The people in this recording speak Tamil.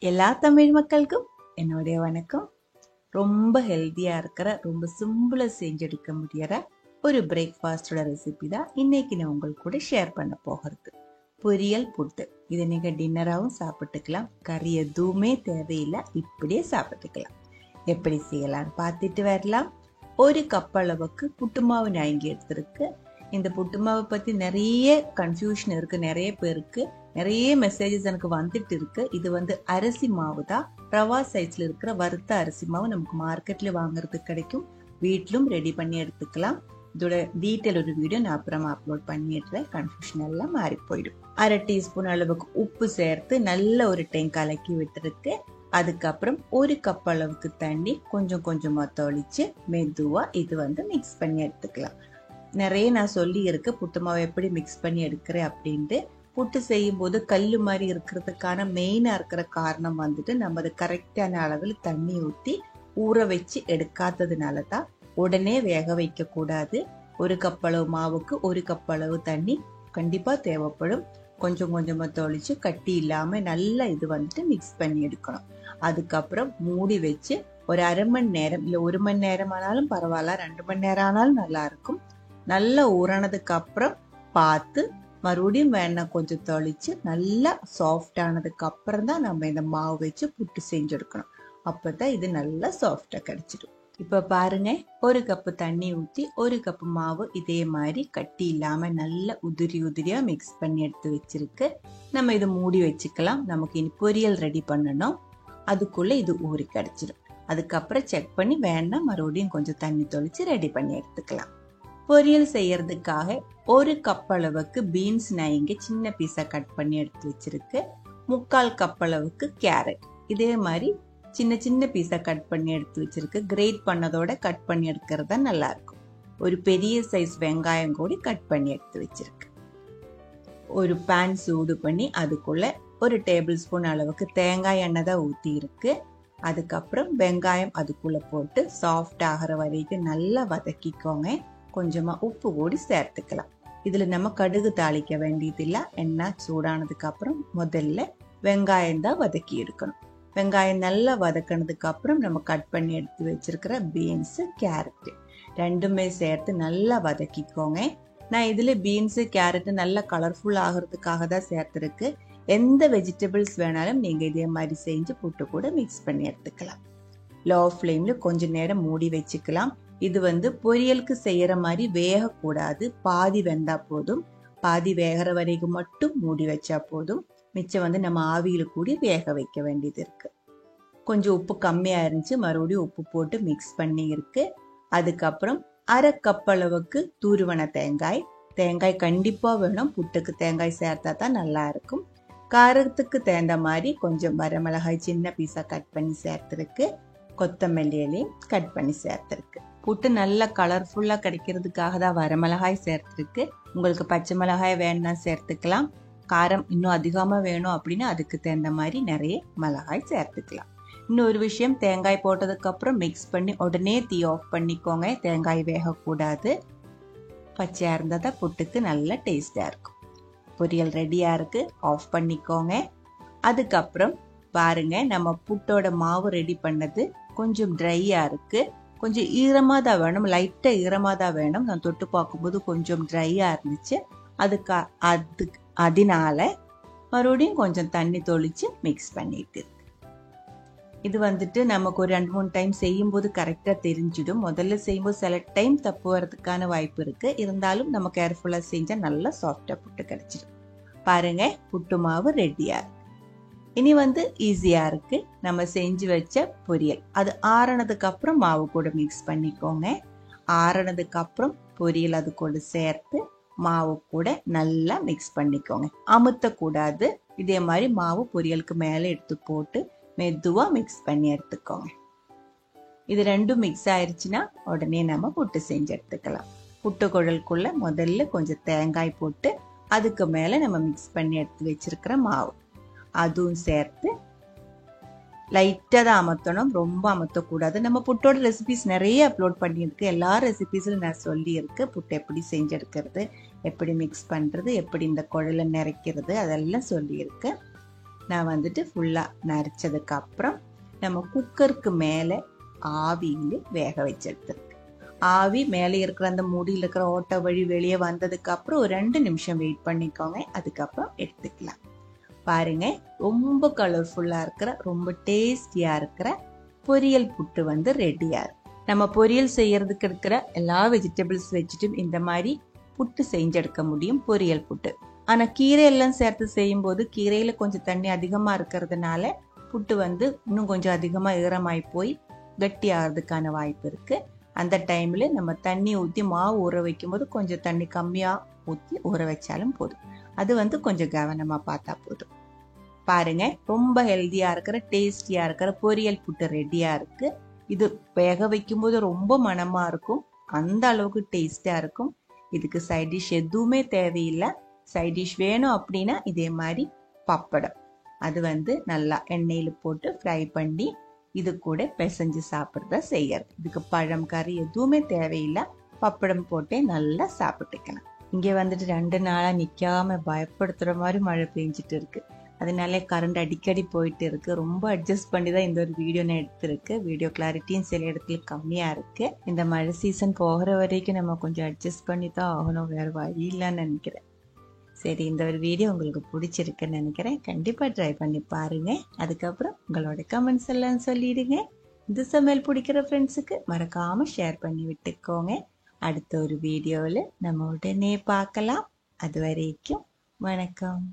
எல்லா தமிழ் மக்களுக்கும் என்னுடைய வணக்கம். ரொம்ப ஹெல்த்தியா இருக்கிற ரொம்ப சிம்பிளா செஞ்செடுக்க முடியற ஒரு பிரேக்ஃபாஸ்டோட ரெசிபி தான் இன்னைக்கு நான் உங்களுக்கு கூட ஷேர் பண்ண போகிறது. பொரியல் புட்டு. இதை நீங்க டின்னராகவும் சாப்பிட்டுக்கலாம், கறி எதுவுமே தேவையில்லை, இப்படியே சாப்பிட்டுக்கலாம். எப்படி செய்யலாம்னு பார்த்துட்டு வரலாம். ஒரு கப் அளவுக்கு புட்டு மாவு நான் இங்கே எடுத்திருக்கு. இந்த புட்டு மாவை பத்தி நிறைய கன்ஃபியூஷன் இருக்கு, நிறைய பேருக்கு நிறைய மெசேஜஸ் எனக்கு வந்துட்டு இருக்கு. இது அரிசி மாவு தான், ரவா சைஸ்ல இருக்கிற வறுத்த அரிசி மாவு நமக்கு மார்க்கெட்ல வாங்குறதுக்கு கிடைக்கும், வீட்டிலும் ரெடி பண்ணி எடுத்துக்கலாம். இதோட டீட்டெயில் ஒரு வீடியோ நான் அப்புறமா அப்லோட் பண்ணிடுறேன், கன்ஃபியூஷன் எல்லாம் மாறி போயிடும். 1/2 டீஸ்பூன் அளவுக்கு உப்பு சேர்த்து நல்ல ஒரு டைம் கலக்கி விட்டுருக்கு. அதுக்கப்புறம் ஒரு கப் அளவுக்கு தண்ணி கொஞ்சம் கொஞ்சமா தொளிச்சு மெதுவா இது மிக்ஸ் பண்ணி எடுத்துக்கலாம். நிறைய நான் சொல்லி இருக்கு புட்டு மாவு எப்படி மிக்ஸ் பண்ணி எடுக்கிறேன் அப்படின்ட்டு. புட்டு செய்யும் போது கல்லு மாதிரி இருக்கிறதுக்கான மெயினா இருக்கிற காரணம் நம்ம அது கரெக்டான அளவில் தண்ணி ஊற்றி ஊற வச்சு எடுக்காததுனால தான். உடனே வேக வைக்க கூடாது. ஒரு கப் அளவு மாவுக்கு ஒரு கப் அளவு தண்ணி கண்டிப்பா தேவைப்படும். கொஞ்சம் கொஞ்சமா தொளிச்சு கட்டி இல்லாம நல்லா இது மிக்ஸ் பண்ணி எடுக்கணும். அதுக்கப்புறம் மூடி வச்சு ஒரு 1/2 மணி நேரம் இல்ல 1 மணி நேரம் ஆனாலும் பரவாயில்ல, 2 மணி நேரம் ஆனாலும் நல்லா இருக்கும். நல்லா ஊறினதுக்கு அப்புறம் பார்த்து மறுபடியும் வேணாம் கொஞ்சம் தொளிச்சு நல்லா சாஃப்ட் ஆனதுக்கு அப்புறம் தான் நம்ம இந்த மாவு வச்சு புட்டு செஞ்செடுக்கணும். அப்பதான் இது நல்லா சாஃப்டா கிடைச்சிடும். இப்ப பாருங்க, ஒரு கப்பு தண்ணி ஊற்றி ஒரு கப்பு மாவு இதே மாதிரி கட்டி இல்லாம நல்லா உதிரி உதிரியா மிக்ஸ் பண்ணி எடுத்து வச்சிருக்கு. நம்ம இதை மூடி வச்சுக்கலாம். நமக்கு இனி பொரியல் ரெடி பண்ணணும், அதுக்குள்ள இது ஊறி கிடைச்சிடும். அதுக்கப்புறம் செக் பண்ணி வேணா மறுபடியும் கொஞ்சம் தண்ணி தொளிச்சு ரெடி பண்ணி எடுத்துக்கலாம். பொரியல் செய்யறதுக்காக ஒரு கப் அளவுக்கு பீன்ஸ் நான் இங்க சின்ன பீஸா கட் பண்ணி எடுத்து வச்சிருக்கு. 3/4 கப் அளவுக்கு கேரட் இதே மாதிரி சின்ன சின்ன பீஸா கட் பண்ணி எடுத்து வச்சிருக்கு. கிரேட் பண்ணதோட கட் பண்ணி எடுக்கிறது தான் நல்லா இருக்கும். ஒரு பெரிய சைஸ் வெங்காயம் கூட கட் பண்ணி எடுத்து வச்சிருக்கு. ஒரு பேன் சூடு பண்ணி அதுக்குள்ள ஒரு டேபிள் ஸ்பூன் அளவுக்கு தேங்காய் எண்ணெய் தான் ஊத்தி இருக்கு. அதுக்கப்புறம் வெங்காயம் அதுக்குள்ள போட்டு சாஃப்ட் ஆகிற வரைக்கும் நல்லா வதக்கிக்கோங்க. கொஞ்சமா உப்பு கூடி சேர்த்துக்கலாம். இதுல நம்ம கடுகு தாளிக்க வேண்டியதில்லை. எண்ணெய் சூடானதுக்கு அப்புறம் முதல்ல வெங்காயம் தான் வதக்கி எடுக்கணும். வெங்காயம் நல்லா வதக்கினதுக்கு அப்புறம் நம்ம கட் பண்ணி எடுத்து வச்சிருக்கிற பீன்ஸ் கேரட் ரெண்டுமே சேர்த்து நல்லா வதக்கிக்கோங்க. நான் இதுல பீன்ஸ் கேரட் நல்லா கலர்ஃபுல் ஆகிறதுக்காக தான் சேர்த்துருக்கு. எந்த வெஜிடபிள்ஸ் வேணாலும் நீங்க இதே மாதிரி செஞ்சு புட்டு கூட மிக்ஸ் பண்ணி எடுத்துக்கலாம். லோ ஃப்ளேம்ல கொஞ்ச நேரம் மூடி வச்சுக்கலாம். இது பொரியலுக்கு செய்யற மாதிரி வேகக்கூடாது, பாதி வெந்தா போதும். பாதி வேகிற வரைக்கும் மட்டும் மூடி வச்சா போதும். மிச்சம் நம்ம ஆவியில கூடி வேக வைக்க வேண்டியது இருக்கு. கொஞ்சம் உப்பு கம்மியா இருந்துச்சு, மறுபடியும் உப்பு போட்டு மிக்ஸ் பண்ணி இருக்கு. அதுக்கப்புறம் 1/2 கப் அளவுக்கு தூருவன தேங்காய் கண்டிப்பா வேணும், புட்டுக்கு தேங்காய் சேர்த்தா தான் நல்லா இருக்கும். காரத்துக்கு தகுந்த மாதிரி கொஞ்சம் வரமிளகாய் சின்ன பீஸா கட் பண்ணி சேர்த்திருக்கு. கொத்தமல்லி இலையும் கட் பண்ணி சேர்த்திருக்கு. புட்டு நல்லா கலர்ஃபுல்லா கிடைக்கிறதுக்காக தான் வரமிளகாய் சேர்த்திருக்கு. உங்களுக்கு பச்சை மிளகாய் வேணா சேர்த்துக்கலாம். காரம் இன்னும் அதிகமா வேணும் அப்படின்னா அதுக்கு தகுந்த மாதிரி நிறைய மிளகாய் சேர்த்துக்கலாம். இன்னொரு விஷயம், தேங்காய் போட்டதுக்கு அப்புறம் மிக்ஸ் பண்ணி உடனே தீ ஆஃப் பண்ணிக்கோங்க. தேங்காய் வேகக்கூடாது, பச்சையா இருந்தா தான் புட்டுக்கு நல்ல டேஸ்டா இருக்கும். பொரியல் ரெடியா இருக்கு, ஆஃப் பண்ணிக்கோங்க. அதுக்கப்புறம் பாருங்க, நம்ம புட்டோட மாவு ரெடி பண்ணது கொஞ்சம் ட்ரையா இருக்கு. கொஞ்சம் ஈரமா தான் வேணும், லைட்டா ஈரமா தான் வேணும். நான் தொட்டு பார்க்கும்போது கொஞ்சம் ட்ரையா இருந்துச்சு. அதனால மறுபடியும் கொஞ்சம் தண்ணி தொளிச்சு மிக்ஸ் பண்ணிட்டு இருக்கு. இது நமக்கு ஒரு 2-3 டைம் செய்யும் போது கரெக்டா தெரிஞ்சிடும். முதல்ல செய்யும்போது சில டைம் தப்பு வர்றதுக்கான வாய்ப்பு இருக்கு. இருந்தாலும் நம்ம கேர்ஃபுல்லா செஞ்சா நல்லா சாஃப்டா புட்டு கிடைச்சிடும். பாருங்க, புட்டு மாவு ரெடியா இருக்கு. இனி ஈஸியா இருக்கு. நம்ம செஞ்சு வச்ச பொரியல் அது ஆறுனதுக்கு அப்புறம் மாவு கூட மிக்ஸ் பண்ணிக்கோங்க. ஆறுனதுக்கு அப்புறம் பொரியல் அது கூட சேர்த்து மாவு கூட நல்லா மிக்ஸ் பண்ணிக்கோங்க. அமுத்த கூடாது. இதே மாதிரி மாவு பொரியலுக்கு மேல எடுத்து போட்டு மெதுவா மிக்ஸ் பண்ணி எடுத்துக்கோங்க. இது ரெண்டும் மிக்ஸ் ஆயிடுச்சுன்னா உடனே நம்ம புட்டு செஞ்சு எடுத்துக்கலாம். புட்டு குழலுக்குள்ள முதல்ல கொஞ்சம் தேங்காய் போட்டு அதுக்கு மேல நம்ம மிக்ஸ் பண்ணி எடுத்து வச்சிருக்கிற மாவு அதுவும் சேர்த்து லைட்டா தான் அமர்த்தணும், ரொம்ப அமர்த்தக்கூடாது. நம்ம புட்டோட ரெசிபிஸ் நிறைய அப்லோட் பண்ணியிருக்கு. எல்லா ரெசிபிஸும் நான் சொல்லி இருக்கு. புட்டு எப்படி செஞ்செடுக்கிறது, எப்படி மிக்ஸ் பண்றது, எப்படி இந்த குழலை நிறைக்கிறது, அதெல்லாம் சொல்லி இருக்கு. நான் வந்துட்டு ஃபுல்லாக நரைச்சதுக்கு அப்புறம் நம்ம குக்கருக்கு மேலே ஆவியில் வேக வச்சு எடுத்துருக்கு. ஆவி மேலே இருக்கிற அந்த மூடியில் இருக்கிற ஓட்டை வழி வெளியே வந்ததுக்கு அப்புறம் ஒரு 2 நிமிஷம் வெயிட் பண்ணிக்கோங்க. அதுக்கப்புறம் எடுத்துக்கலாம். பாருங்க, ரொம்ப கலர்ஃபுல்லா இருக்கிற ரொம்ப டேஸ்டியா இருக்கிற பொரியல் புட்டு வந்து ரெடியா இருக்கு. நம்ம பொரியல் செய்யறதுக்கு இருக்கிற எல்லா வெஜிடபிள்ஸ் வச்சுட்டு இந்த மாதிரி புட்டு செஞ்செடுக்க முடியும், பொரியல் புட்டு. ஆனா கீரை எல்லாம் சேர்த்து செய்யும் போது கீரையில கொஞ்சம் தண்ணி அதிகமா இருக்கிறதுனால புட்டு வந்து இன்னும் கொஞ்சம் அதிகமா ஈரமாய் போய் கட்டி ஆகிறதுக்கான வாய்ப்பு இருக்கு. அந்த டைம்ல நம்ம தண்ணி ஊற்றி மாவு ஊற வைக்கும் போது கொஞ்சம் தண்ணி கம்மியா ஊற்றி ஊற வச்சாலும் போதும். அது வந்து கொஞ்சம் கவனமா பார்த்தா போதும். பாருங்க, ரொம்ப ஹெல்தியா இருக்கிற டேஸ்டியா இருக்கிற பொரியல் புட்டு ரெடியா இருக்கு. இது வேக வைக்கும் போது ரொம்ப மணமா இருக்கும், அந்த அளவுக்கு டேஸ்டா இருக்கும். இதுக்கு சைட் டிஷ் எதுவுமே தேவையில்லை. சைட் டிஷ் வேணும் அப்படின்னா இதே மாதிரி பப்படம், அது வந்து நல்லா எண்ணெயில போட்டு ஃப்ரை பண்ணி இது கூட பிசைஞ்சு சாப்பிட்றத செய்யறது. இதுக்கு பழம் கறி எதுவுமே தேவையில்லை, பப்படம் போட்டே நல்லா சாப்பிட்டுக்கலாம். இங்கே வந்துட்டு 2 நாளா நிக்காம பயப்படுத்துற மாதிரி மழை பெஞ்சிட்டு இருக்கு. அதனால கரண்ட் அடிக்கடி போயிட்டு இருக்கு. ரொம்ப அட்ஜஸ்ட் பண்ணி தான் இந்த ஒரு வீடியோ நான் எடுத்திருக்கு. வீடியோ கிளாரிட்டியும் சில இடத்துல கம்மியா இருக்கு. இந்த மழை சீசன் போகிற வரைக்கும் நம்ம கொஞ்சம் அட்ஜஸ்ட் பண்ணி தான் ஆகணும், வேற வழி இல்லைன்னு நினைக்கிறேன். சரி, இந்த ஒரு வீடியோ உங்களுக்கு பிடிச்சிருக்குன்னு நினைக்கிறேன். கண்டிப்பா ட்ரை பண்ணி பாருங்க. அதுக்கப்புறம் உங்களோட கமெண்ட்ஸ் எல்லாம் சொல்லிடுங்க. இந்த சமையல் பிடிக்கிற ஃப்ரெண்ட்ஸுக்கு மறக்காம ஷேர் பண்ணி விட்டுக்கோங்க. அடுத்த ஒரு வீடியோவில் நம்ம உடனே பார்க்கலாம். அது வரைக்கும் வணக்கம்.